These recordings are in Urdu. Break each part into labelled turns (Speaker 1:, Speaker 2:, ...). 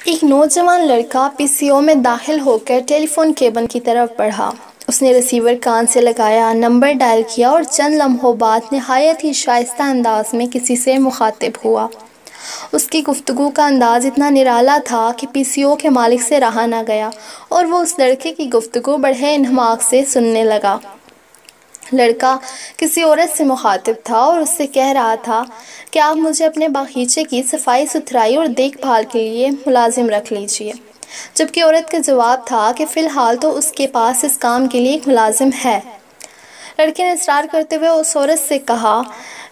Speaker 1: ایک نوجوان لڑکا PCO میں داخل ہو کر ٹیلی فون کیبل کی طرف بڑھا۔ اس نے ریسیور کان سے لگایا، نمبر ڈائل کیا اور چند لمحوں بعد نہایت ہی شائستہ انداز میں کسی سے مخاطب ہوا۔ اس کی گفتگو کا انداز اتنا نرالا تھا کہ PCO کے مالک سے رہا نہ گیا اور وہ اس لڑکے کی گفتگو بڑے انہماک سے سننے لگا۔ لڑکا کسی عورت سے مخاطب تھا اور اس سے کہہ رہا تھا کہ آپ مجھے اپنے باغیچے کی صفائی ستھرائی اور دیکھ بھال کے لیے ملازم رکھ لیجئے، جبکہ عورت کا جواب تھا کہ فی الحال تو اس کے پاس اس کام کے لیے ایک ملازم ہے۔ لڑکے نے اصرار کرتے ہوئے اس عورت سے کہا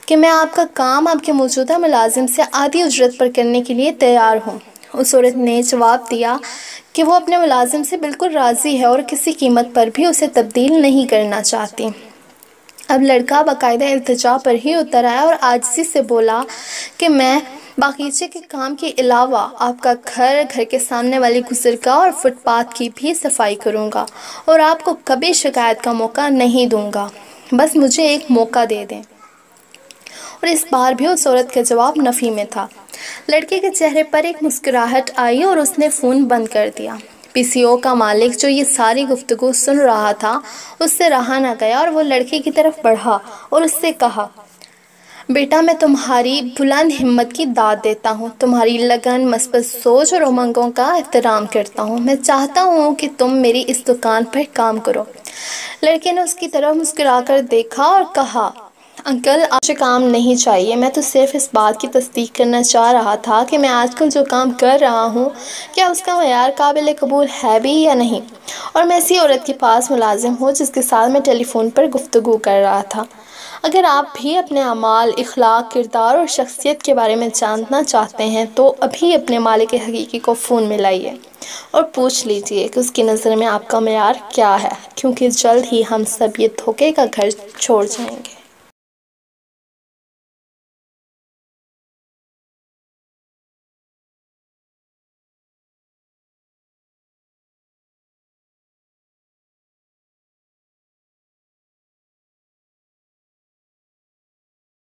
Speaker 1: کہ میں آپ کا کام آپ کے موجودہ ملازم سے آدھی اجرت پر کرنے کے لیے تیار ہوں۔ اس عورت نے جواب دیا کہ وہ اپنے ملازم سے بالکل راضی ہے اور کسی قیمت پر بھی اسے تبدیل نہیں کرنا چاہتی۔ اب لڑکا باقاعدہ التجا پر ہی اتر آیا اور عاجزی سے بولا کہ میں باغیچے کے کام کے علاوہ آپ کا گھر کے سامنے والی گزرگاہ اور فٹ پاتھ کی بھی صفائی کروں گا اور آپ کو کبھی شکایت کا موقع نہیں دوں گا، بس مجھے ایک موقع دے دیں۔ اور اس بار بھی اس عورت کا جواب نفی میں تھا۔ لڑکے کے چہرے پر ایک مسکراہٹ آئی اور اس نے فون بند کر دیا۔ PCO کا مالک جو یہ ساری گفتگو سن رہا تھا اس سے رہا نہ گیا اور وہ لڑکے کی طرف بڑھا اور اس سے کہا، بیٹا میں تمہاری بلند ہمت کی داد دیتا ہوں، تمہاری لگن، مثبت سوچ اور امنگوں کا احترام کرتا ہوں۔ میں چاہتا ہوں کہ تم میری اس دکان پر کام کرو۔ لڑکے نے اس کی طرف مسکرا کر دیکھا اور کہا، انکل آپ مجھے کام نہیں چاہیے، میں تو صرف اس بات کی تصدیق کرنا چاہ رہا تھا کہ میں آج کل جو کام کر رہا ہوں کیا اس کا معیار قابل قبول ہے بھی یا نہیں، اور میں اسی عورت کے پاس ملازم ہوں جس کے ساتھ میں ٹیلی فون پر گفتگو کر رہا تھا۔ اگر آپ بھی اپنے اعمال، اخلاق، کردار اور شخصیت کے بارے میں جاننا چاہتے ہیں تو ابھی اپنے مالک حقیقی کو فون میں لائیے اور پوچھ لیجئے کہ اس کی نظر میں آپ کا معیار کیا ہے، کیونکہ جلد ہی ہم سب یہ دھوکے کا گھر چھوڑ جائیں گے۔